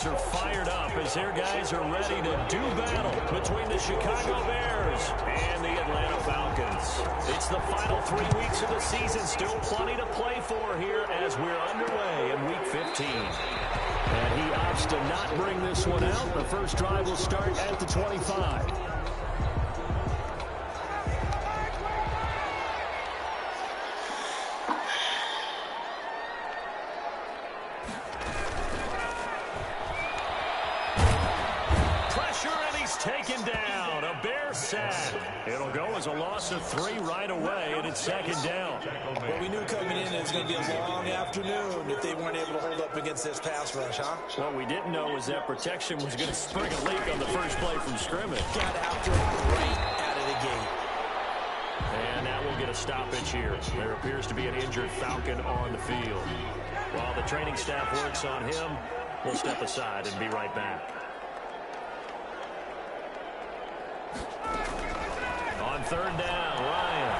Are fired up as their guys are ready to do battle between the Chicago Bears and the Atlanta Falcons. It's the final 3 weeks of the season, still plenty to play for here as we're underway in Week 15. And he opts to not bring this one out. The first drive will start at the 25. Taken down, a Bear sack. It'll go as a loss of 3 right away, and it's second down. Well, we knew coming in it was going to be a long afternoon if they weren't able to hold up against this pass rush, huh? What we didn't know was that protection was going to spring a leak on the first play from scrimmage. Got after it right out of the gate. And that will get a stoppage here. There appears to be an injured Falcon on the field. While the training staff works on him, we'll step aside and be right back. On third down, Ryan.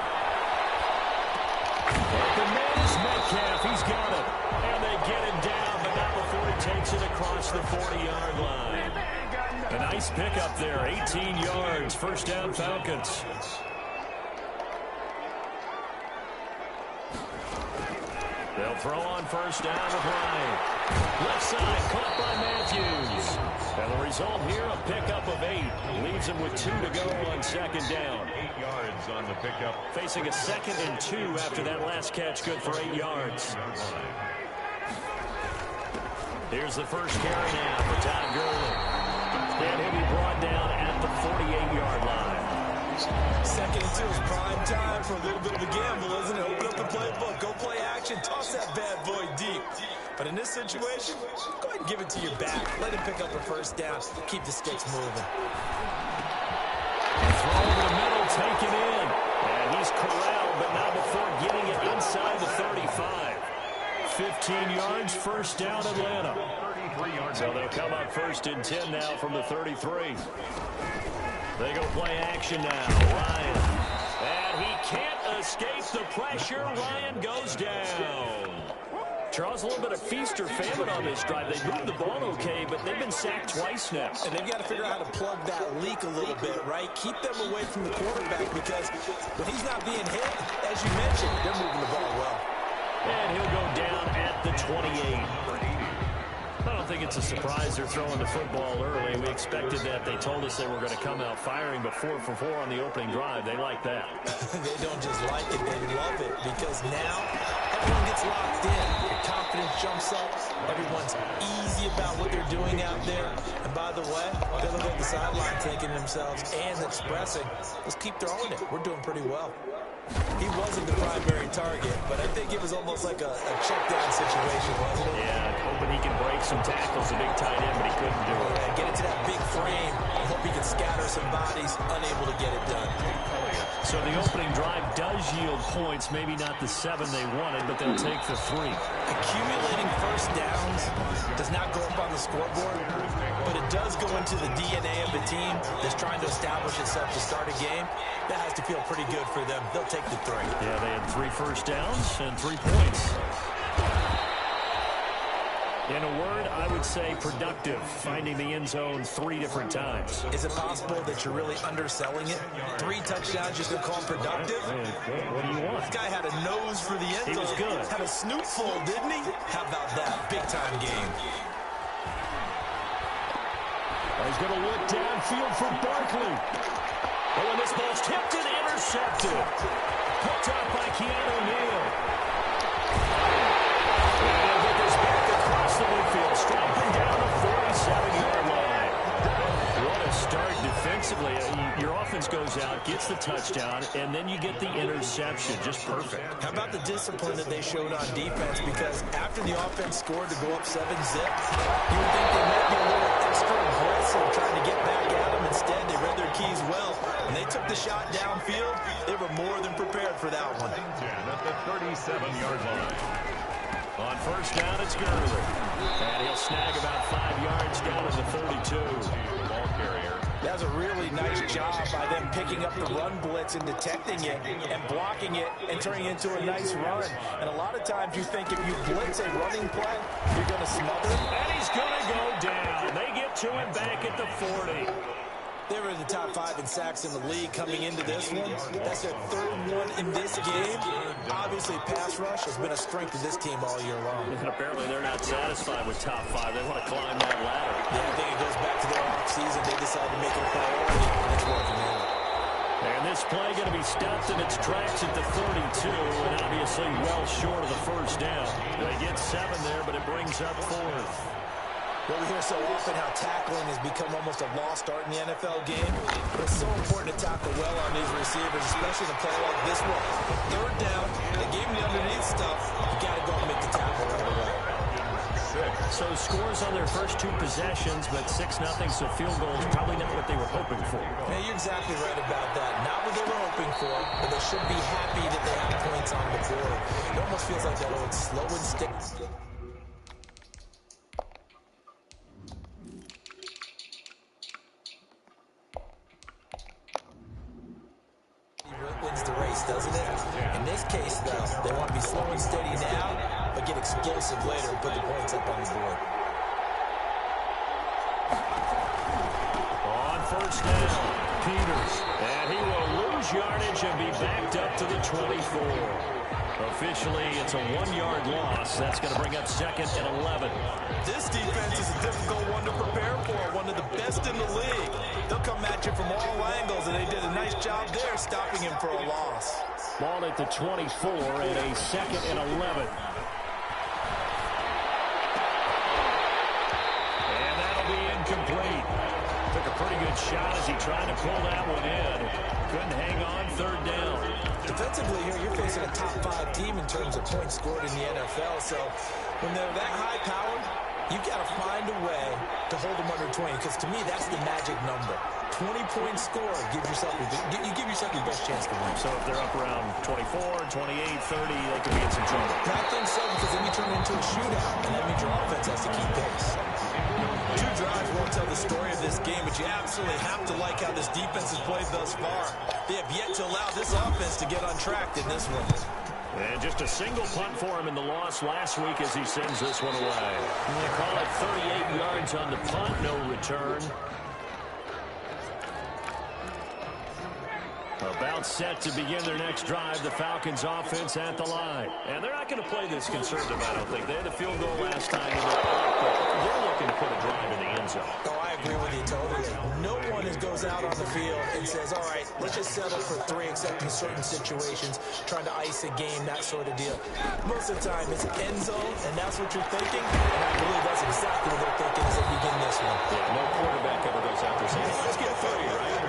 Open man is Metcalf. He's got it. And they get him down, but not before he takes it across the 40-yard line. A nice pickup there, 18 yards. First down, Falcons. They'll throw on first down with Ryan. Left side, caught by Matthews. And the result here, a pickup of 8. Leaves him with 2 to go on second down. 8 yards on the pickup. Facing a 2nd and 2 after that last catch, good for 8 yards. Here's the first carry now for Todd Gurley. And he'll be brought down at the 48-yard line. 2nd and 2 is prime time for a little bit of a gamble, isn't it? Open up the playbook, go play action, toss that bad boy deep. But in this situation, go ahead and give it to your back. Let him pick up a first down. Keep the sticks moving. And throw over the middle, taken in. And he's corralled, but not before getting it inside the 35. 15 yards, first down, Atlanta. So they'll come up first and 10 now from the 33. They go play action now. Ryan. And he can't escape the pressure. Ryan goes down. Charles, a little bit of feast or famine on this drive. They moved the ball okay, but they've been sacked twice now. And they've got to figure out how to plug that leak a little bit, right? Keep them away from the quarterback because when he's not being hit, as you mentioned, they're moving the ball well. And he'll go down at the 28. I don't think it's a surprise they're throwing the football early. We expected that. They told us they were going to come out firing, but 4 for 4 on the opening drive. They like that. They don't just like it, they love it, because now everyone gets locked in. Their confidence jumps up. Everyone's easy about what they're doing out there. And by the way, they look at the sideline thinking to themselves and expressing, let's keep throwing it. We're doing pretty well. He wasn't the primary target, but I think it was almost like a check-down situation, wasn't it? Yeah, hoping he can break some tackles, a big tight end, but he couldn't do it. Yeah, get into that big frame. I hope he can scatter some bodies, unable to get it done. So the opening drive does yield points, maybe not the 7 they wanted, but they'll take the 3. Accumulating first downs does not go up on the scoreboard, but it does go into the DNA of the team that's trying to establish itself to start a game. That has to feel pretty good for them. They'll take the 3. Yeah, they had 3 first downs and 3 points. In a word, I would say productive, finding the end zone 3 different times. Is it possible that you're really underselling it? 3 touchdowns just to call him productive? What do you want? This guy had a nose for the end zone. He was good. Had a snoot full, didn't he? How about that? Big-time game. He's going to look downfield for Barkley. Oh, and this ball's tipped and intercepted. Picked up by Keanu Neal. And he'll get this back across the midfield, striking down the 47-yard line. What a start defensively. Your offense goes out, gets the touchdown, and then you get the interception. Just perfect. How about the discipline that they showed on defense? Because after the offense scored to go up 7-zip, you would think they might be a little extra aggressive trying to get back at them. Instead, they read their keys well. When they took the shot downfield, they were more than prepared for that one. At the 37-yard line. On first down, it's Gurley. And he'll snag about 5 yards down to the 32. Ball carrier. That was a really nice job by them picking up the run blitz and detecting it and blocking it and turning it into a nice run. And a lot of times you think if you blitz a running play, you're going to smother it. And he's going to go down. to him back at the 40. They were in the top 5 in sacks in the league coming into this one. That's their third one in this game. Obviously, pass rush has been a strength of this team all year long. And apparently they're not satisfied with top 5. They want to climb that ladder. Yeah, I think it goes back to their offseason. They decided to make it a priority, and it's working out. And this play going to be stopped in its tracks at the 32, and obviously well short of the first down. They get 7 there, but it brings up 4th. Well, we hear so often how tackling has become almost a lost art in the NFL game. But it's so important to tackle well on these receivers, especially in a play like this one. Third down, they gave him the underneath stuff. You got to go and make the tackle right away. So scores on their first 2 possessions, but 6-0, so field goal is probably not what they were hoping for. Yeah, you're exactly right about that. Not what they were hoping for, but they should be happy that they have points on the board. It almost feels like that old slow and stick. Wins the race, doesn't it? In this case, though, they want to be slow and steady now, but get explosive later and put the points up on the board. On first down, Peters. And he will lose yardage and be backed up to the 24. Officially, it's a 1-yard loss. That's going to bring up 2nd and 11. This defense is a difficult one to prepare for, one of the best in the league. They'll come at you from all angles, and they did a nice job there stopping him for a loss. Ball at the 24 and a 2nd and 11. And that'll be incomplete. Took a pretty good shot as he tried to pull that one in. Couldn't hang on, 3rd down. Defensively here, you're facing a top 5 team in terms of points scored in the NFL. So when they're that high-powered, you've got to find a way to hold them under 20, because to me, that's the magic number. 20-point score, you give yourself your best chance to win. So if they're up around 24, 28, 30, they could be in some trouble. I think so, because then you turn it into a shootout, and that means your offense has to keep pace. 2 drives won't tell the story of this game, but you absolutely have to like how this defense has played thus far. They have yet to allow this offense to get untracked in this one. And just a single punt for him in the loss last week as he sends this one away. They call it 38 yards on the punt, no return. About set to begin their next drive, the Falcons offense at the line. And they're not going to play this conservative, I don't think. They had a field goal last time, and they're looking to put a drive in the end zone. Oh, I agree with you totally. No one goes out on the field and says, all right, let's just settle for 3 except in certain situations, trying to ice a game, that sort of deal. Most of the time, it's end zone, and that's what you're thinking. And I believe that's exactly what they're thinking as they begin this one. Yeah, no quarterback ever goes out there saying, let's get 30, right?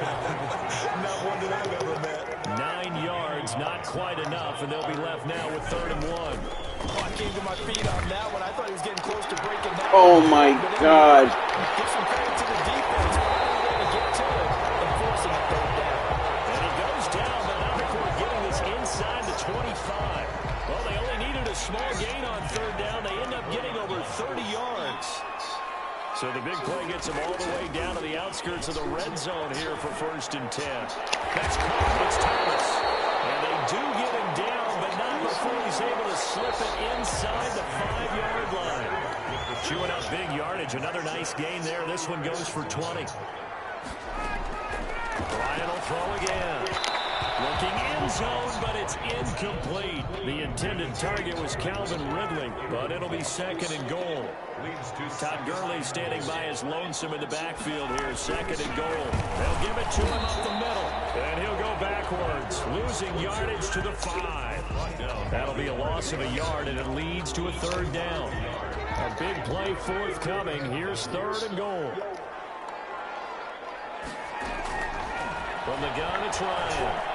Not one that I've ever met. 9 yards, not quite enough, and they'll be left now with 3rd and 1. Oh, I came to my feet on that one. I thought he was getting close to breaking that. Oh, my God. Give some credit to the defense. To get to it and forcing a 3rd down. And he goes down, but not before getting this inside the 25. Well, they only needed a small gain on 3rd down. They end up getting over 30 yards. So the big play gets him all the way down to the outskirts of the red zone here for 1st and 10. That's caught. It's Thomas. And they do get him down, but not before he's able to slip it inside the 5-yard line. Chewing up big yardage. Another nice gain there. This one goes for 20. Ryan will throw again. Looking end zone, but it's incomplete. The intended target was Calvin Ridley, but it'll be 2nd and goal. Todd Gurley standing by his lonesome in the backfield here. 2nd and goal. They'll give it to him up the middle, and he'll go backwards, losing yardage to the 5. That'll be a loss of a yard, and it leads to a 3rd down. A big play forthcoming. Here's 3rd and goal. From the gun, it's Ryan.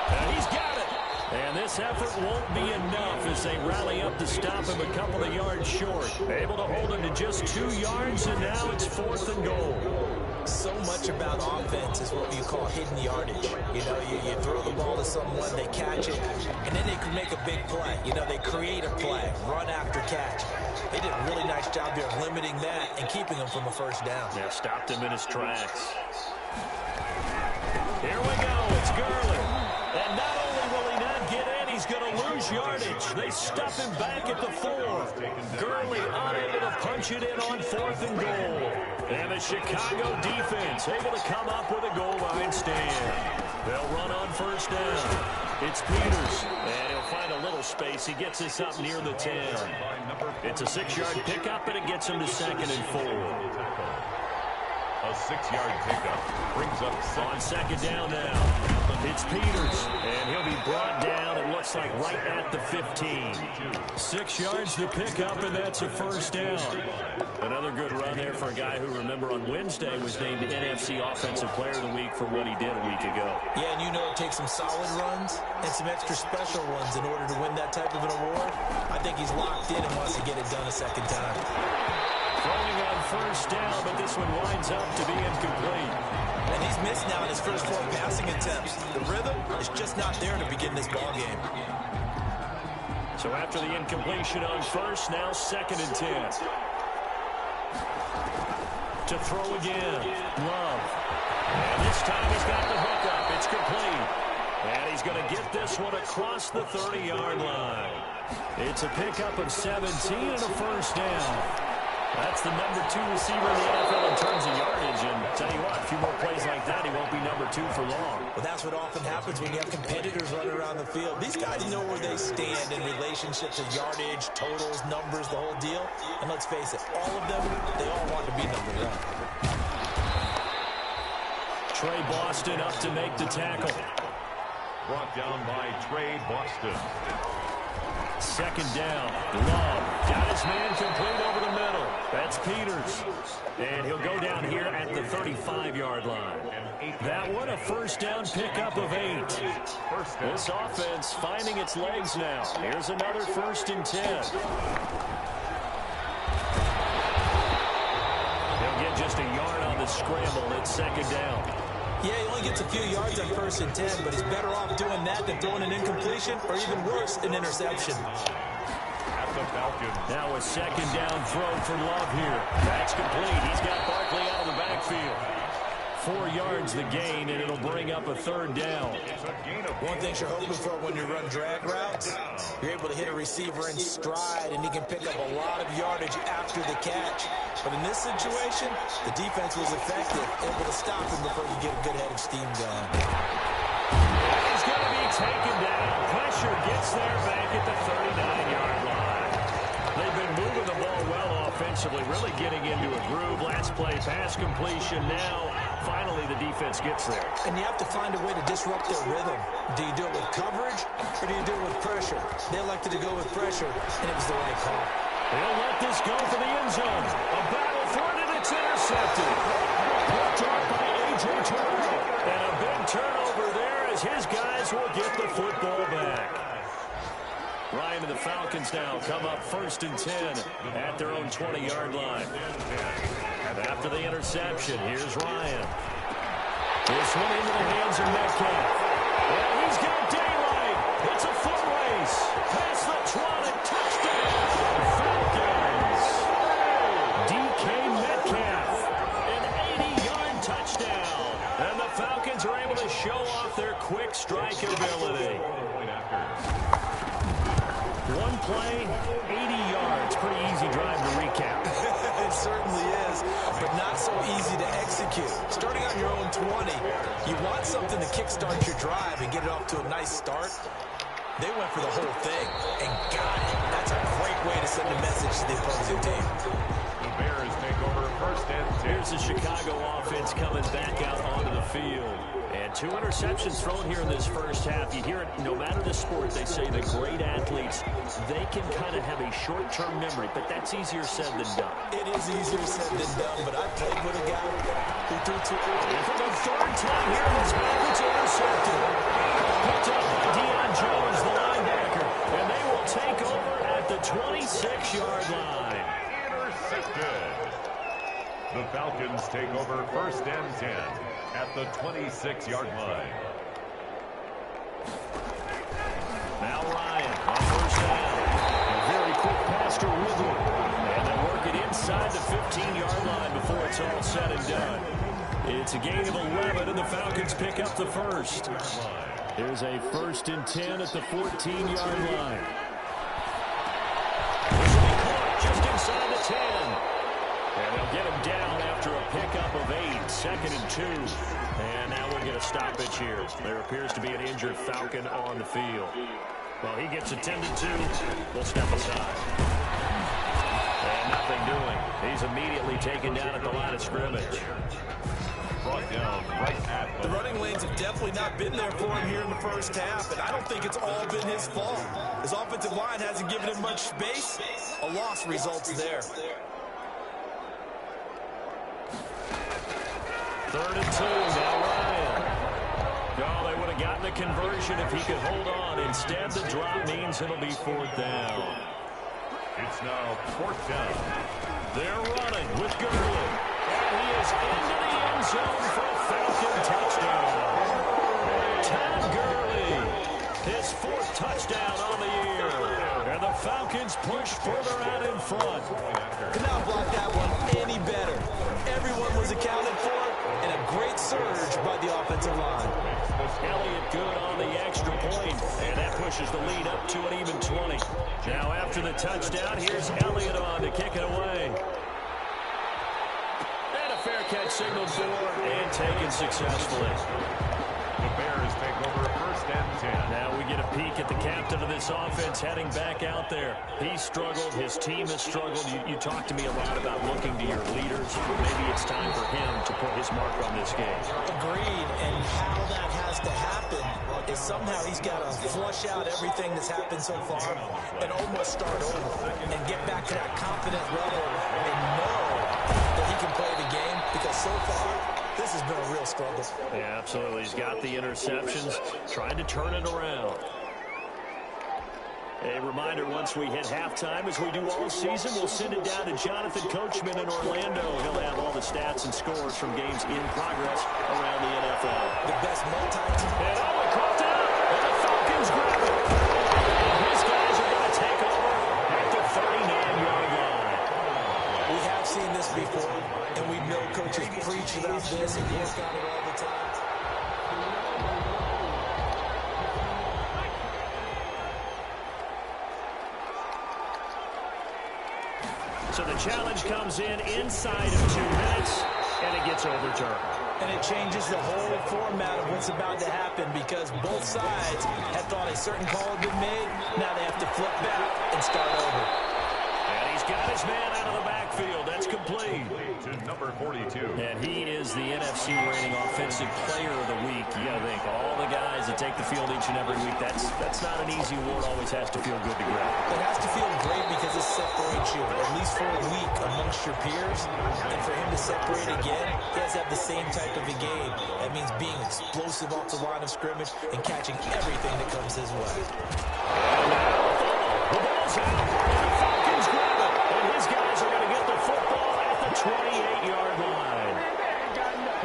And he's got it. And this effort won't be enough as they rally up to stop him a couple of yards short. Able to hold him to just 2 yards, and now it's 4th and goal. So much about offense is what you call hidden yardage. You know, you throw the ball to someone, they catch it, and then they can make a big play. You know, they create a play, run after catch. They did a really nice job there of limiting that and keeping him from a 1st down. Yeah, stopped him in his tracks. Here we go. It's Gurley. And not only will he not get in, he's going to lose yardage. They stuff him back at the 4. Gurley unable to punch it in on 4th and goal. And the Chicago defense able to come up with a goal line stand. They'll run on 1st down. It's Peters, and he'll find a little space. He gets this up near the 10. It's a 6-yard pickup, and it gets him to 2nd and 4. A 6-yard pickup brings up on 2nd down now. It's Peters, and he'll be brought down, it looks like, right at the 15. 6 yards to pick up, and that's a 1st down. Another good run there for a guy who, remember, on Wednesday was named NFC Offensive Player of the Week for what he did a week ago. Yeah, and you know it takes some solid runs and some extra special ones in order to win that type of an award. I think he's locked in and wants to get it done a second time. Throwing on 1st down, but this one winds up to be incomplete. And he's missed now in his first 4 passing attempts. The rhythm is just not there to begin this ball game. So after the incompletion on 1st, now 2nd and 10. To throw again, Love. And this time he's got the hook up. It's complete. And he's going to get this one across the 30-yard line. It's a pickup of 17 and a 1st down. That's the number 2 receiver in the NFL in terms of yardage. And tell you what, a few more plays like that, he won't be number 2 for long. Well, that's what often happens when you have competitors running around the field. These guys know where they stand in relationship to yardage, totals, numbers, the whole deal. And let's face it, all of them, they all want to be number 1. Trey Boston up to make the tackle. Brought down by Trey Boston. 2nd down. Love got his man complete over the middle. That's Peters. And he'll go down here at the 35-yard line. That one a 1st down pickup of 8. This offense finding its legs now. Here's another 1st and 10. He'll get just a yard on the scramble. It's 2nd down. Yeah, he only gets a few yards on 1st and 10, but he's better off doing that than throwing an incompletion or even worse, an interception. At the Falcons. Now a 2nd down throw for Love here. That's complete. He's got Barkley out of the backfield. 4 yards the gain, and it'll bring up a 3rd down. One thing you're hoping for when you run drag routes, you're able to hit a receiver in stride, and he can pick up a lot of yardage after the catch. But in this situation, the defense was effective, able to stop him before you get a good head of steam going. He's going to be taken down. Pressure gets there back at the 39-yard line. They've been moving the ball well offensively, really getting into a groove. Last play, pass completion. Now, finally, the defense gets there. And you have to find a way to disrupt their rhythm. Do you do it with coverage, or do you do it with pressure? They elected to go with pressure, and it was the right call. They'll let this go for the end zone. A battle for it, and it's intercepted. Picked up by A.J. Terrell. And a big turnover there as his guys will get the football back. Ryan and the Falcons now come up 1st and 10 at their own 20-yard line. And after the interception, here's Ryan. This one into the hands of Metcalf. And he's got daylight. It's a foot race. Past the 20, touchdown. Falcons. DK Metcalf. An 80-yard touchdown. And the Falcons are able to show off their quick strike ability. One play, 80 yards. Pretty easy drive to recap. It certainly is, but not so easy to execute. Starting on your own 20, you want something to kickstart your drive and get it off to a nice start. They went for the whole thing and got it. That's a great way to send a message to the opposing team. The Bears take over 1st and 10. Here's the Chicago offense coming back out onto the field. And 2 interceptions thrown here in this first half. You hear it, no matter the sport, they say the great athletes, they can kind of have a short-term memory, but that's easier said than done. It is easier said than done, but I played with a guy who threw 2 And for the 3rd time here in this half, it's intercepted. Picked up by Deion Jones, the linebacker, and they will take over at the 26-yard line. Intercepted. The Falcons take over 1st and 10 at the 26-yard line. Now Ryan on 1st down. A very quick pass to Woodley. And they work it inside the 15-yard line before it's all said and done. It's a gain of 11, and the Falcons pick up the 1st. Here's a 1st and 10 at the 14-yard line. This will be caught just inside the 10. And they'll get him down after a pickup of 8, 2nd and 2. And now we'll get a stoppage here. There appears to be an injured Falcon on the field. Well, he gets attended to. We'll step aside. And nothing doing. He's immediately taken down at the line of scrimmage. Brought down right at the running lanes have definitely not been there for him here in the first half, and I don't think it's all been his fault. His offensive line hasn't given him much space. A loss results there. 3rd and 2, now Ryan. Oh, they would have gotten the conversion if he could hold on. Instead, the drop means it'll be 4th down. It's now 4th down. They're running with Gurley. And he is into the end zone for a Falcon touchdown. Todd Gurley, his 4th touchdown on the year. And the Falcons push further out in front. Could not block that one any better. Everyone was accounted for, and a great surge by the offensive line. Elliott good on the extra point, and that pushes the lead up to an even 20. Now after the touchdown, here's Elliott on to kick it away. And a fair catch signaled for and taken successfully. The Bears take over 1st and 10. Now we get a peek at the captain of this offense heading back out there. He struggled. His team has struggled. You talked to me a lot about looking to your leaders. Maybe it's time for him to put his mark on this game. Agreed. And how that has to happen is somehow he's got to flush out everything that's happened so far and almost start over and get back to that confident level and know that he can play the game, because so far this has been a real struggle. Yeah, absolutely. He's got the interceptions, trying to turn it around. A reminder, once we hit halftime, as we do all season, we'll send it down to Jonathan Coachman in Orlando. He'll have all the stats and scores from games in progress around the NFL. The best multi-team. And oh, it caught down. And the Falcons grab it. And his guys are going to take over at the 39-yard line. We have seen this before, and we know coaches preach about this and work on it all the time. So the challenge comes in inside of 2 minutes, and it gets overturned. And it changes the whole format of what's about to happen, because both sides had thought a certain call had been made. Now they have to flip back and start over. And he's got his man out of the backfield. That's complete. To number 42. And he is the NFC rating offensive player of the week. You got to think, all the guys that take the field each and every week, that's not an easy award. Always has to feel good to grab. It has to feel great because it separates you, at least for a week, amongst your peers. And for him to separate again, he has to have the same type of a game. That means being explosive off the line of scrimmage and catching everything that comes his way. And now, the ball's out, and the Falcons grab it. And his guys are going to get the football at the 28-yard line.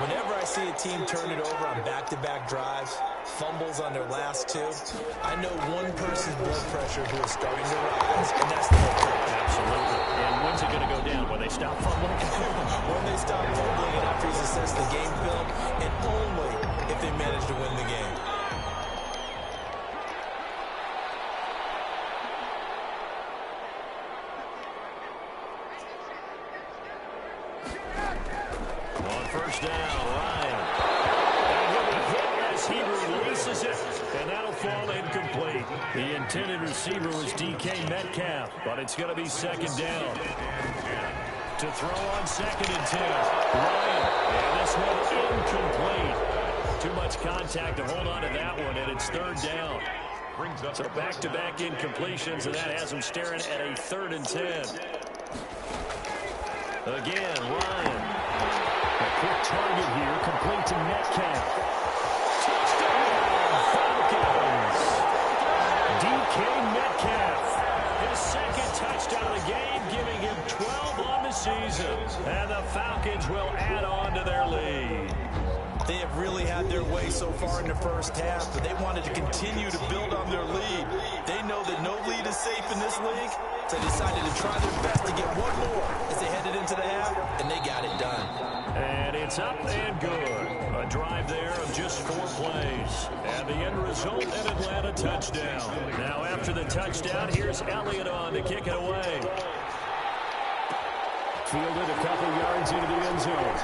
Whenever I see a team turn it over on back-to-back drives, fumbles on their last 2, I know one person's blood pressure who is starting to rise, and that's the head coach. Absolutely. And when's it going to go down? When they stop fumbling? When they stop fumbling and after he's assessed the game film, and only if they manage to win the game. On 1st down, Ryan. And he'll be hit as he releases it, and that'll fall incomplete. The intended receiver was DK Metcalf, but it's going to be 2nd down. To throw on 2nd and 10. Ryan, and this one incomplete. Too much contact to hold on to that one, and it's 3rd down. So back-to-back incompletions, and that has him staring at a 3rd and 10. Again, Ryan. A quick target here, complete to Metcalf. Touchdown, Falcons! DK Metcalf, his 2nd touchdown of the game, giving him 12 on the season. And the Falcons will add on to their lead. They have really had their way so far in the first half, but they wanted to continue to build on their lead. They know that no lead is safe in this league, so they decided to try their best to get one more as they headed into the half, and they got it done. And in It's up and good. A drive there of just 4 plays. And the end result, an Atlanta touchdown. Now after the touchdown, here's Elliott on to kick it away. Fielded a couple yards into the end zone.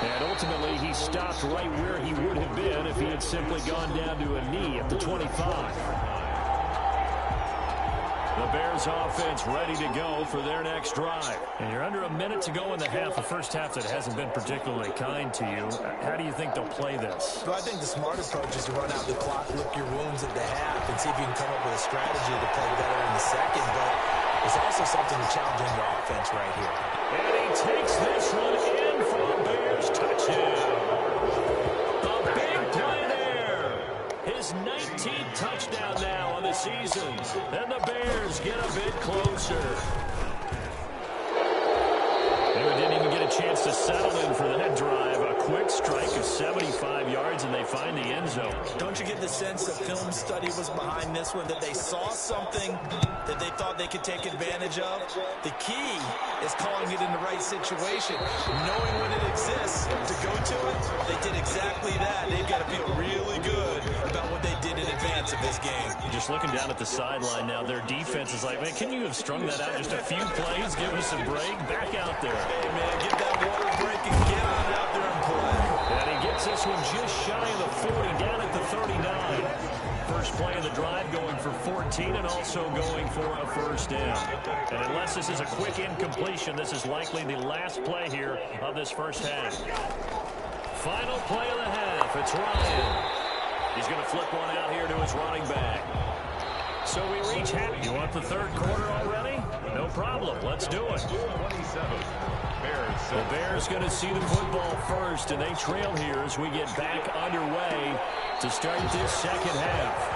And ultimately, he stopped right where he would have been if he had simply gone down to a knee at the 25. The Bears offense ready to go for their next drive. And you're under a minute to go in the half, a first half that hasn't been particularly kind to you. How do you think they'll play this? Well, I think the smart approach is to run out the clock, lick your wounds at the half, and see if you can come up with a strategy to play better in the second. But there's also something to challenge in your offense right here. And he takes this one in for a Bears touchdown. A big play there. His 19th touchdown now on the season. And the Bears get a bit closer. They didn't even get a chance to settle in for that drive. A quick strike of 75 yards, and they find the end zone. Don't you get the sense that film study was behind this one, that they saw something that they thought they could take advantage of? The key is calling it in the right situation, knowing when it exists to go to it. They did exactly that. They've got to feel really good about what they did in advance of this game. Just looking down at the sideline now, their defense is like, man, can you have strung that out just a few plays? Give us a break. Back out there. Hey, man, get that water break and get on out there and play. And he gets this one just shy of the 40, down at the 39. First play of the drive going for 14 and also going for a first down. And unless this is a quick incompletion, this is likely the last play here of this first half. Final play of the half. It's Ryan. He's going to flip one out here to his running back. So we reach half. You want the third quarter already? No problem. Let's do it. 27. The Bears going to see the football first, and they trail here as we get back underway to start this second half.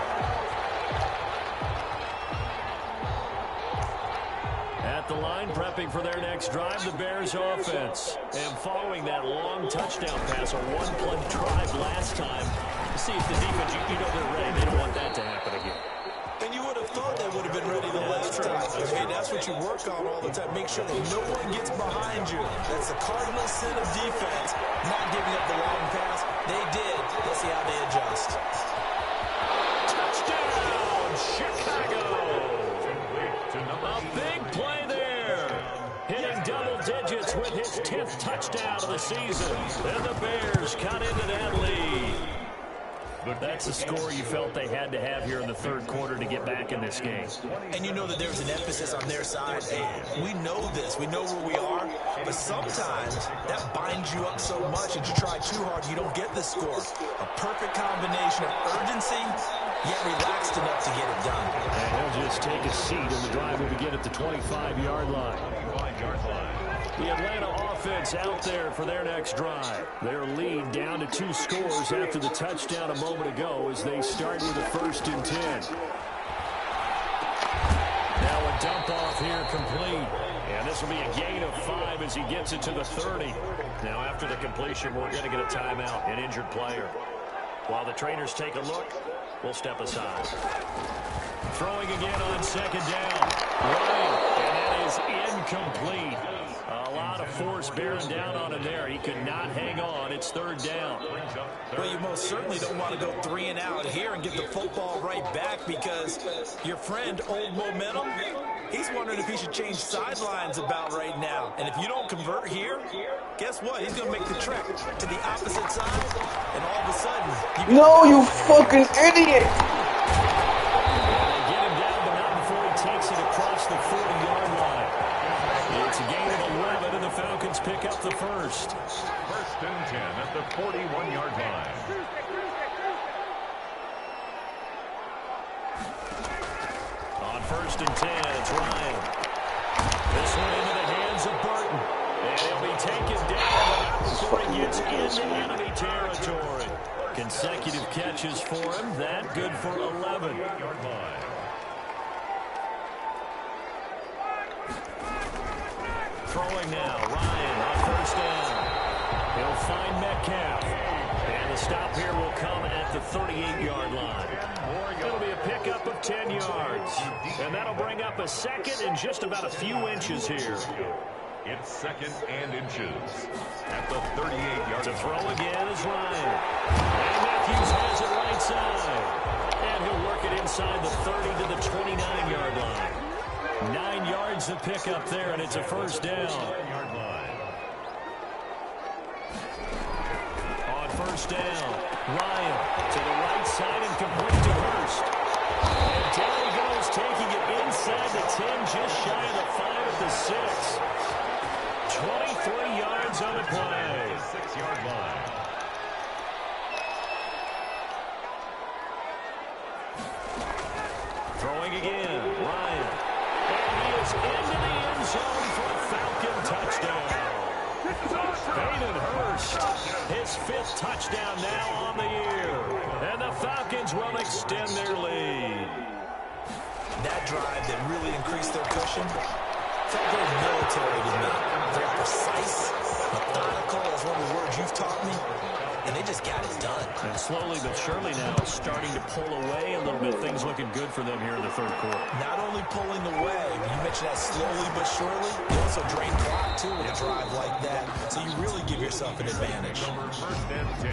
At the line, prepping for their next drive, the Bears offense. And following that long touchdown pass, a one-play drive last time, see if the defense, you know they're ready. They don't want that to happen again. And you would have thought they would have been ready the last time. Okay, that's what you work on all the time. Make sure that no one gets behind you. That's the cardinal sin of defense, not giving up the long pass. They did. Let's see how they adjust. Touchdown, Chicago! A big play there. Hitting double digits with his 10th touchdown of the season. And the Bears cut into that lead. That's the score you felt they had to have here in the third quarter to get back in this game. And you know that there's an emphasis on their side. Hey, we know this. We know where we are. But sometimes that binds you up so much that you try too hard, you don't get the score. A perfect combination of urgency, yet relaxed enough to get it done. And he'll just take a seat, and the drive will begin at the 25-yard line. The Atlanta offense out there for their next drive. Their lead down to 2 scores after the touchdown a moment ago as they start with a 1st and 10. Now a dump off here complete. And this will be a gain of 5 as he gets it to the 30. Now after the completion, we're going to get a timeout, an injured player. While the trainers take a look, we'll step aside. Throwing again on second down. Ryan, and that is incomplete. A lot of force bearing down on him there. He could not hang on. It's 3rd down. Well, you most certainly don't want to go 3 and out here and get the football right back because your friend, Old Momentum, he's wondering if he should change sidelines about right now. And if you don't convert here, guess what? He's going to make the trek to the opposite side, and all of a sudden... No, you fucking idiot! They get him down, but not before he takes it across the 40-yard line. It's a gain of 11, and the Falcons pick up the first. 1st and 10 at the 41-yard line. On 1st and 10, it's Ryan. This one into the hands of Burton. And he'll be taken down before he gets into enemy territory. Consecutive catches for him. That good for 11. Throwing now. Ryan on 1st down. He'll find Metcalf. And the stop here will come at the 38-yard line. It'll be a pickup of 10 yards. And that'll bring up a 2nd and just about a few inches here. It's 2nd and inches at the 38-yard line. To throw again is Ryan. And Matthews has it right side. And he'll work it inside the 30 to the 29-yard line. 9 yards to pick up there, and it's a first down. On first down, Ryan to the right side and complete to Hurst. And down he goes, taking it inside the 10, just shy of the 5 at the 6. 23 yards on the play. 6-yard line. Throwing again, Ryan. And he is into the end zone for a Falcon touchdown. Hayden Hurst, his 5th touchdown now on the year. And the Falcons will extend their lead. That drive that really increased their cushion felt very military to me. Very precise, methodical, is one of the words you've taught me. And they just got it done. And slowly but surely now starting to pull away a little bit. Things looking good for them here in the third quarter. Not only pulling away, you mentioned that slowly but surely. You also drain clock, too, with a drive like that. So you really give yourself an advantage. First and 10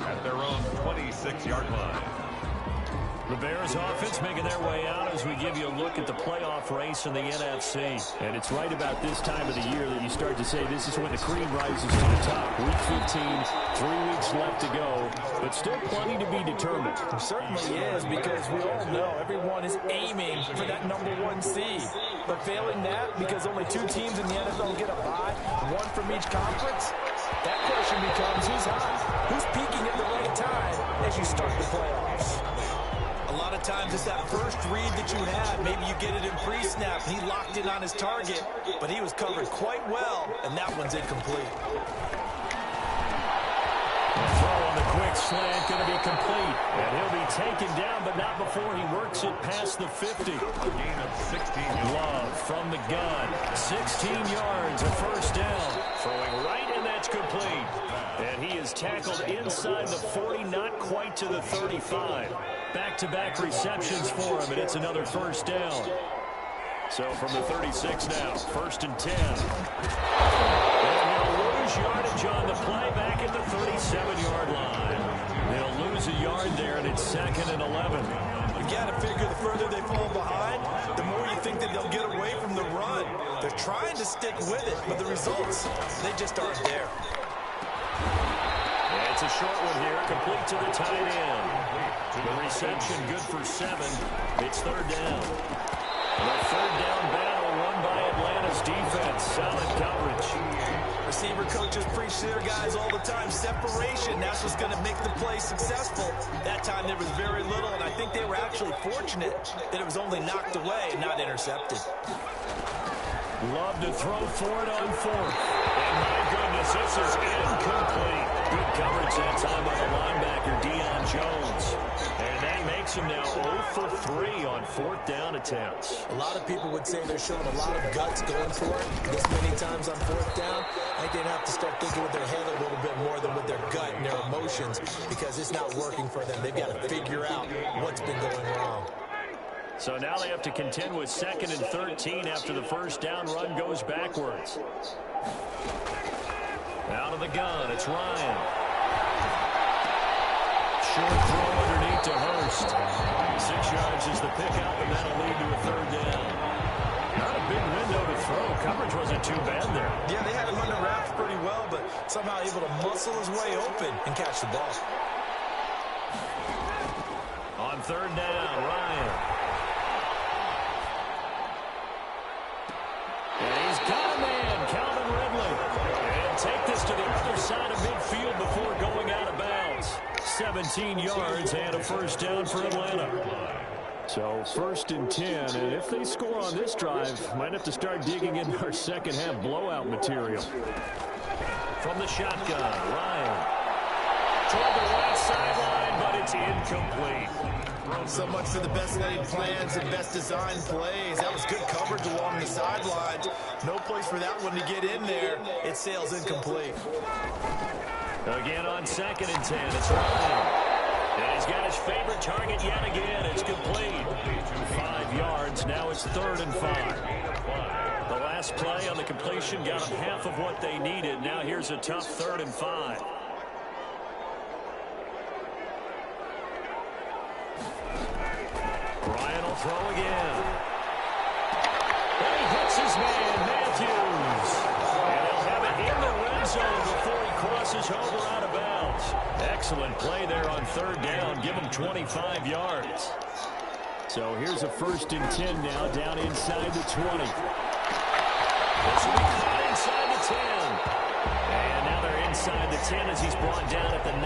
at their own 26-yard line. The Bears offense making their way out as we give you a look at the playoff race in the NFC. And it's right about this time of the year that you start to say this is when the cream rises to the top. Week 15, 3 weeks left to go, but still plenty to be determined. It certainly is, because we all know everyone is aiming for that #1 seed. But failing that, because only 2 teams in the NFL get a bye, 1 from each conference, that question becomes who's hot? Who's peaking at the right time as you start the playoffs? A lot of times it's that first read that you had. Maybe you get it in pre-snap. He locked in on his target, but he was covered quite well, and that one's incomplete. Throw on the quick slant, going to be complete. And he'll be taken down, but not before he works it past the 50. A gain of 16. Love from the gun. 16 yards, a first down. Throwing right, and that's complete. And he is tackled inside the 40, not quite to the 35. Back-to-back receptions for him, and it's another first down. So from the 36 now, 1st and 10. And he'll lose yardage on the play back at the 37-yard line. They'll lose a yard there, and it's 2nd and 11. You got to figure the further they fall behind, the more you think that they'll get away from the run. They're trying to stick with it, but the results, they just aren't there. And it's a short one here, complete to the tight end. The reception good for 7. It's 3rd down. The 3rd down battle won by Atlanta's defense. Solid coverage. Receiver coaches preach to their guys all the time. Separation, that's what's going to make the play successful. That time there was very little, and I think they were actually fortunate that it was only knocked away and not intercepted. Love to throw for it on 4th. And my goodness, this is incomplete. Good coverage that time by the linebacker, Deion Jones. And that makes him now 0 for 3 on 4th down attempts. A lot of people would say they're showing a lot of guts going for it this many times on 4th down. I think they'd have to start thinking with their head a little bit more than with their gut and their emotions, because it's not working for them. They've got to figure out what's been going wrong. So now they have to contend with 2nd and 13 after the first down run goes backwards. Out of the gun, it's Ryan. Short throw underneath to Hurst. 6 yards is the pickup, and that'll lead to a 3rd down. Not a big window to throw. Coverage wasn't too bad there. Yeah, they had him under wraps pretty well, but somehow able to muscle his way open and catch the ball. On 3rd down, Ryan. And he's got a man, Calvin Ridley. And take this to the other side of midfield before going out of bounds. 17 yards and a first down for Atlanta. So 1st and 10, and if they score on this drive, might have to start digging into our second half blowout material. From the shotgun, Ryan. Toward the right sideline, but it's incomplete. So much for the best laid plans and best designed plays. That was good coverage along the sidelines. No place for that one to get in there. It sails incomplete. Again on 2nd and 10, it's Ryan. And he's got his favorite target yet again. It's complete. 5 yards, now it's 3rd and 5. The last last play on the completion got them half of what they needed. Now here's a tough 3rd and 5. Ryan will throw again. And he hits his man, Matthews. And he'll have it in the red zone before he crosses over out of bounds. Excellent play there on 3rd down. Give him 25 yards. So here's a 1st and 10 now, down inside the 20. This will be caught inside the 10. And now they're inside the 10 as he's brought down at the 9.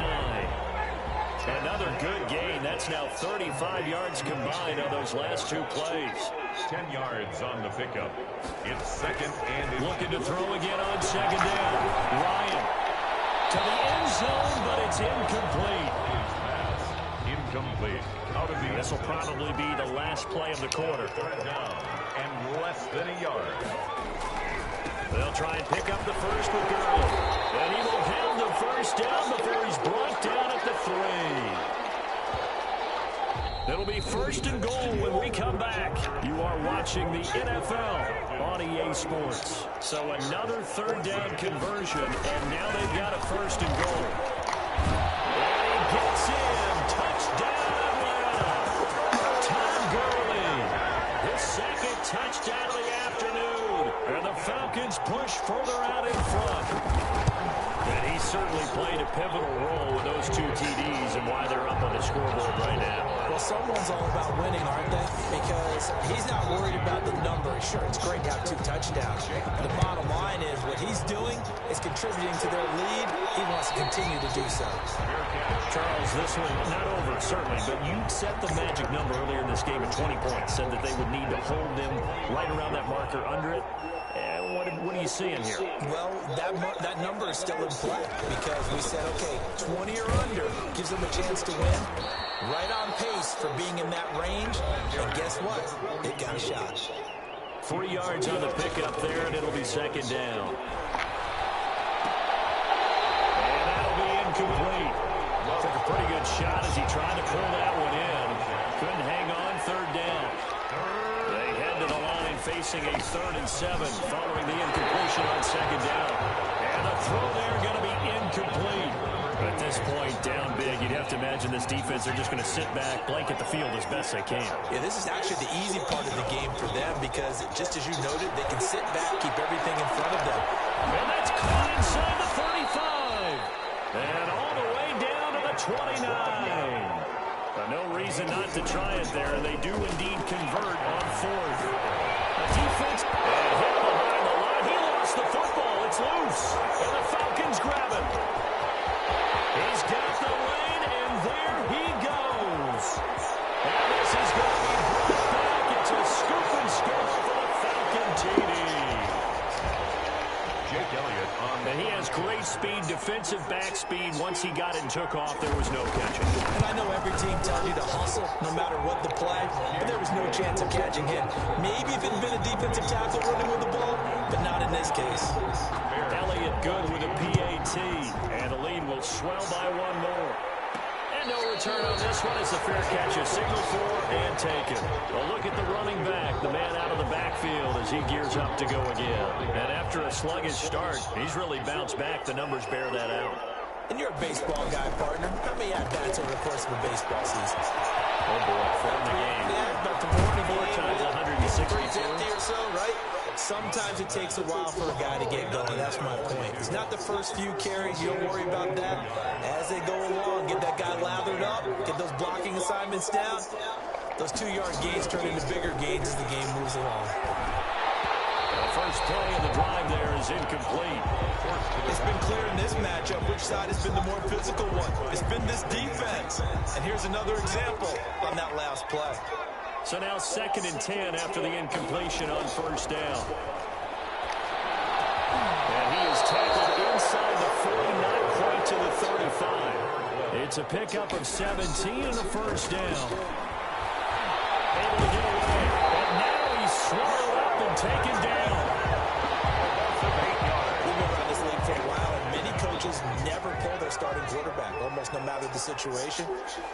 Another good gain. That's now 35 yards combined on those last 2 plays. 10 yards on the pickup. It's 2nd and... Looking to throw again on 2nd down. Ryan to the end zone, but it's incomplete. Incomplete. Out of the... This will probably be the last play of the quarter. 3rd down and less than a yard. They'll try and pick up the first with Gurley. And he will have the 1st down before he's brought down at the 3. It'll be 1st and goal when we come back. You are watching the NFL on EA Sports. So another 3rd down conversion, and now they've got a 1st and goal. And he gets in. Touchdown, Atlanta. Todd Gurley. His 2nd touchdown of the afternoon. And the Falcons push further out in front. And he certainly played a pivotal role with those 2 TDs and why they're up on the scoreboard right now. Well, someone's all about winning, aren't they? Because he's not worried about the number. Sure, it's great to have 2 touchdowns. The bottom line is what he's doing is contributing to their lead. He wants to continue to do so. Charles, this one not over, certainly, but you set the magic number earlier in this game at 20 points, said that they would need to hold them right around that marker under it. What are you seeing here? Well, that number is still in play because we said, okay, 20 or under gives them a chance to win. Right on pace for being in that range. And guess what? They've got a shot. 3 yards on the pickup there, and it'll be 2nd down. And that'll be incomplete. Took a pretty good shot as he tried to pull that one in. Couldn't hang on. 3rd down. They head to the line facing a 3rd and 7 following the incompletion on 2nd down. And the throw there going to be incomplete. At this point, down big, you'd have to imagine this defense, they're just going to sit back, blanket the field as best they can. Yeah, this is actually the easy part of the game for them because, just as you noted, they can sit back, keep everything in front of them. And that's caught inside the 35. And all the way down to the 29. No reason not to try it there. They do indeed convert on 4th. A defense hit behind the line. He lost the football. It's loose. And the Falcons grab it. He's got the lane, and there he goes. And this is going to be brought back. It's a scoop and score for the Falcon TD. Jake Elliott on... And he has great speed, defensive back speed. Once he got it and took off, there was no catching. And I know every team tells you to hustle no matter what the play, but there was no chance of catching him. Maybe if it had been a defensive tackle running with the ball, but not in this case. Elliott good with a PAT, and the lead will swell by 1 more. And no return on this one as the fair catch is signaled for and taken. A look at the running back, the man out of the backfield as he gears up to go again. And after a sluggish start, he's really bounced back. The numbers bear that out. And you're a baseball guy, partner. How many at-bats over the course of a baseball season? Oh, boy, from the game. Yeah, about the 44 times 162. 350 or so, right? Sometimes it takes a while for a guy to get going. That's my point. It's not the first few carries. You don't worry about that. As they go along, get that guy lathered up, get those blocking assignments down. Those 2-yard gains turn into bigger gains as the game moves along. The first play of the drive there is incomplete. It's been clear in this matchup which side has been the more physical one. It's been this defense. And here's another example on that last play. So now 2nd and 10 after the incompletion on 1st down. And he is tackled inside the 40, not quite to the 35. It's a pickup of 17 and a 1st down. Able to get away. And now he's swallowed up and taken down. We've been around this league for a while, and many coaches coaches never pull their starting quarterback, almost no matter the situation.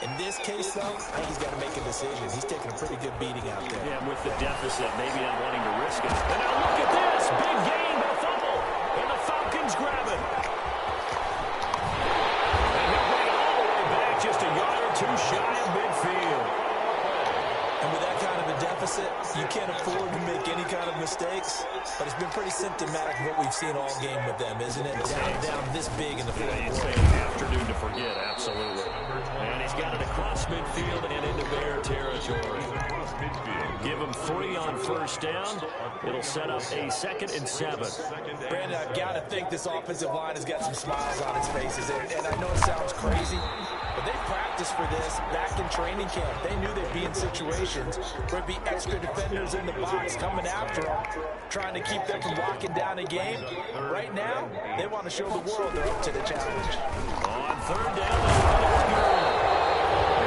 In this case, though, I think he's got to make a decision. He's taking a pretty good beating out there. Yeah, with the deficit, maybe not wanting to risk it. And now look at this. Big gain, but a fumble. And the Falcons grab it. And he'll bring it all the way back, just a yard or two shy of midfield. And with that kind of a deficit, you can't afford to make any kind of mistakes. But it's been pretty symptomatic of what we've seen all game with them, isn't it? Down this big in the fourth quarter. Afternoon to forget, absolutely. And he's got it across midfield and into Bear territory. Give him 3 on first down. It'll set up a 2nd and 7. Brandon, I've got to think this offensive line has got some smiles on its faces. And I know it sounds crazy, but they practiced for this back in training camp. They knew they'd be in situations where there'd be extra defenders in the box coming after them, trying to keep them from locking down a game. Right now, they want to show the world they're up to the challenge. On 3rd down,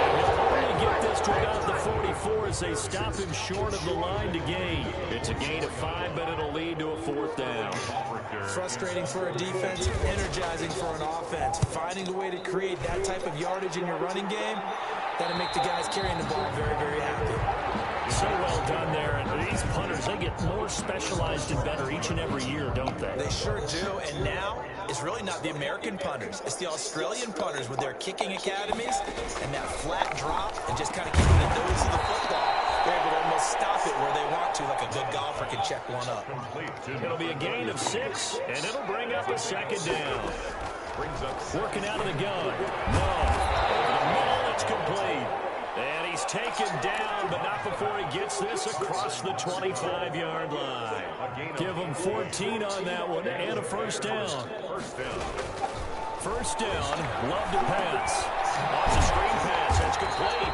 and he'll only get this to about the 44 as they stop him short of the line to gain. It's a gain of 5, but it'll lead to a 4th down. Frustrating for a defense, energizing for an offense. Finding a way to create that type of yardage in your running game, that'll make the guys carrying the ball very, very happy. So well done there. And these punters, they get more specialized and better each and every year, don't they? They sure do. And now, it's really not the American punters. It's the Australian punters with their kicking academies and that flat drop and just kind of keeping the nose of the football. They're able to almost stop it where they want to, like a good golfer can check one up. It'll be a gain of 6, and it'll bring up a 2nd down. Working out of the gun. No. Over the middle, it's complete. And he's taken down, but not before he gets this across the 25-yard line. Give him 14 on that one, and a 1st down. First down, love to pass. Off the screen pass, that's complete.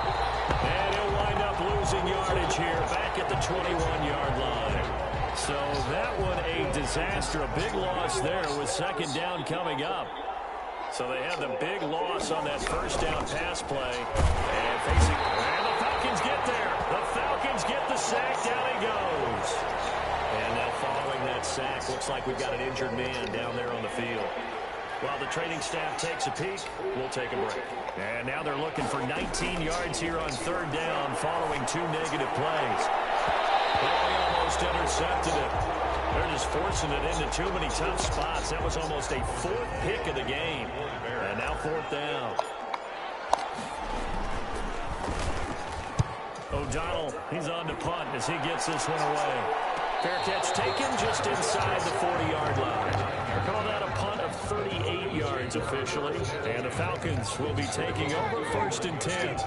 And he'll wind up losing yardage here, back at the 21-yard line. So that one a disaster, a big loss there with 2nd down coming up. So they had the big loss on that 1st down pass play. And the Falcons get there. The Falcons get the sack. Down he goes. And now following that sack, looks like we've got an injured man down there on the field. While the training staff takes a peek, we'll take a break. And now they're looking for 19 yards here on 3rd down following 2 negative plays. They almost intercepted it. They're just forcing it into too many tough spots. That was almost a 4th pick of the game. And now 4th down. O'Donnell, he's on to punt as he gets this one away. Fair catch taken just inside the 40-yard line. Call that a punt of 38 yards officially. And the Falcons will be taking over 1st and 10.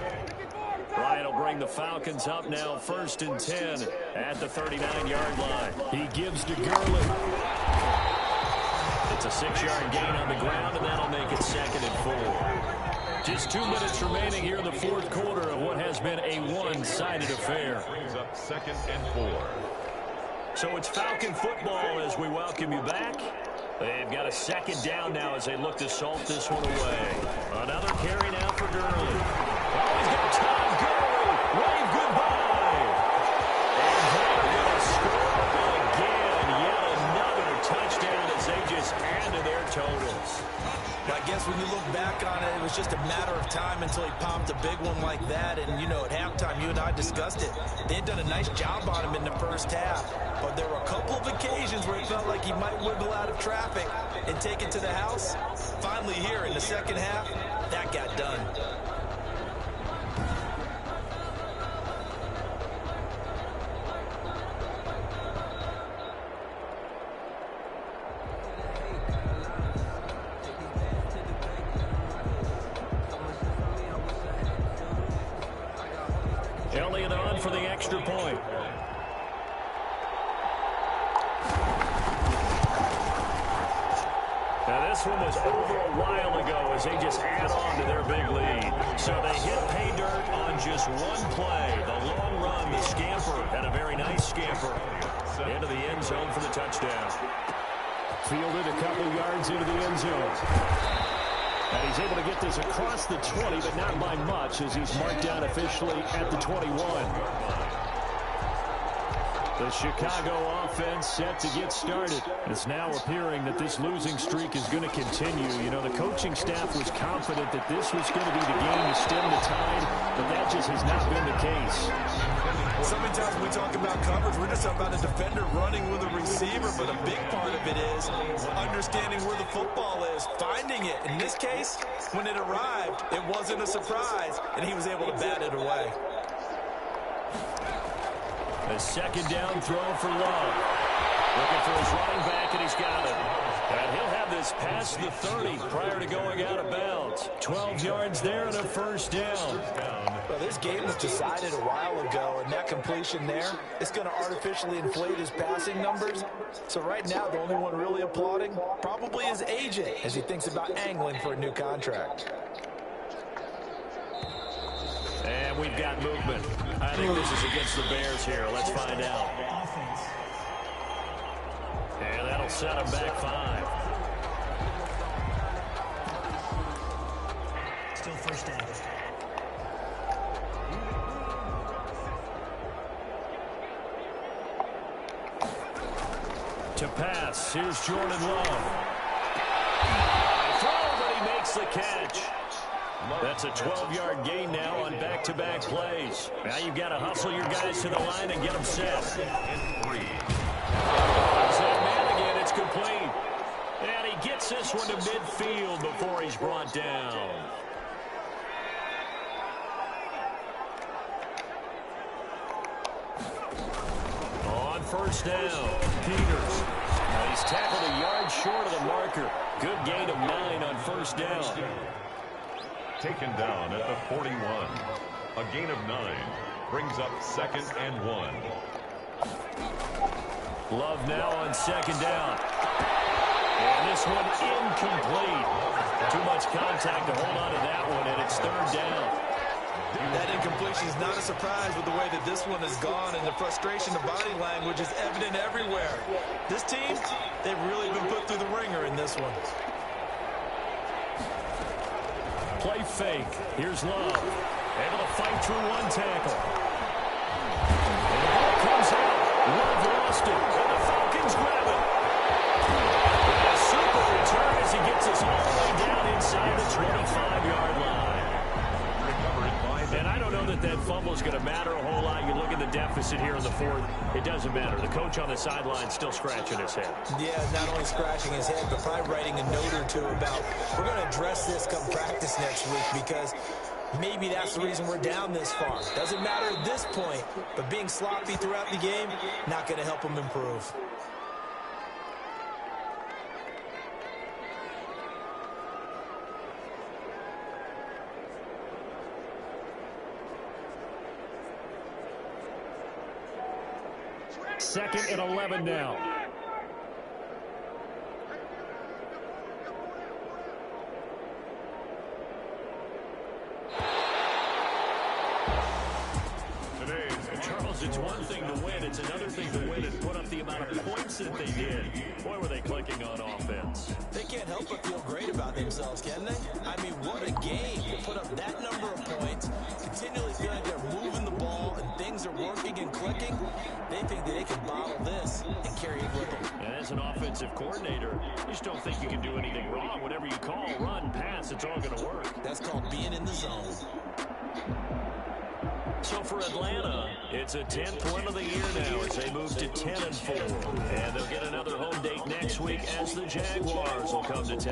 Bryant will bring the Falcons up now 1st and 10 at the 39-yard line. He gives to Gurley. It's a 6-yard gain on the ground, and that'll make it 2nd and 4. Just 2 minutes remaining here in the 4th quarter of what has been a one-sided affair. Brings up 2nd and 4. So it's Falcon football as we welcome you back. They've got a 2nd down now as they look to salt this one away. Another carry now for Gurley. Oh, he's got Todd Gurley. Wave goodbye. And they're going to score again. Yet another touchdown as they just add to their totals. I guess when you look back on it, it was just a matter of time until he popped a big one like that. And, you know, at halftime, you and I discussed it. They had done a nice job on him in the 1st half. But there were a couple of occasions where it felt like he might wiggle out of traffic and take it to the house. Finally here in the 2nd half, that got done. Elliott on for the extra point. Now this one was over a while ago as they just add on to their big lead. So they hit pay dirt on just one play. The long run, the scamper, and a very nice scamper into the end zone for the touchdown. Fielded a couple yards into the end zone. And he's able to get this across the 20, but not by much as he's marked down officially at the 21. The Chicago offense set to get started. It's now appearing that this losing streak is going to continue. You know, the coaching staff was confident that this was going to be the game to stem the tide, but that just has not been the case. So many times when we talk about coverage, we're just about a defender running with a receiver, but a big part of it is understanding where the football is, finding it. In this case, when it arrived, it wasn't a surprise, and he was able to bat it away. A second down throw for Love. Looking for his running back, and he's got it. And he'll have this past the 30 prior to going out of bounds. 12 yards there and a first down. Well, this game was decided a while ago, and that completion there is going to artificially inflate his passing numbers. So right now, the only one really applauding probably his agent as he thinks about angling for a new contract. And we've got movement. I think this is against the Bears here. Let's find out. And that'll set them back 5. Still first down. To pass, here's Jordan Love. Throw, but he makes the catch. That's a 12-yard gain now on back-to-back plays. Now you've got to hustle your guys to the line and get them set. That man again, it's complete. And he gets this one to midfield before he's brought down. On first down, Peters. Now he's tackled a yard short of the marker. Good gain of 9 on first down. Taken down at the 41. A gain of 9 brings up 2nd and 1. Love now on second down. And this one incomplete. Too much contact to hold on to that one, and it's 3rd down. That incompletion is not a surprise with the way that this one has gone, and the frustration, the body language is evident everywhere. This team, they've really been put through the ringer in this one. Play fake. Here's Love. Able to fight through one tackle. And the ball comes out. Love lost it. And the Falcons grab it. A super return as he gets us all the way down inside the 25-yard line. And I don't know that that fumble is going to matter a whole lot. You look at the deficit here in the 4th. It doesn't matter. The coach on the sideline still scratching his head. Yeah, not only scratching his head, but probably writing a note or two about, we're going to address this come practice next week, because maybe that's the reason we're down this far. Doesn't matter at this point, but being sloppy throughout the game, not going to help him improve. Second and 11 now. Charles, it's one thing to win. It's another thing to win and put up the amount of points that they did. Boy, were they clicking on offense. They can't help but feel great about themselves, can they? I mean, what a game to put up that number of points, continually feeling they're moving the ball and things are working and clicking. They think that they can bottle this and carry it with them. And as an offensive coordinator, you just don't think you can do anything wrong. Whatever you call, run, pass, it's all going to work. That's called being in the zone. So for Atlanta, it's a 10th win of the year now as they move to 10-4. And they'll get another home date next week as the Jaguars will come to town.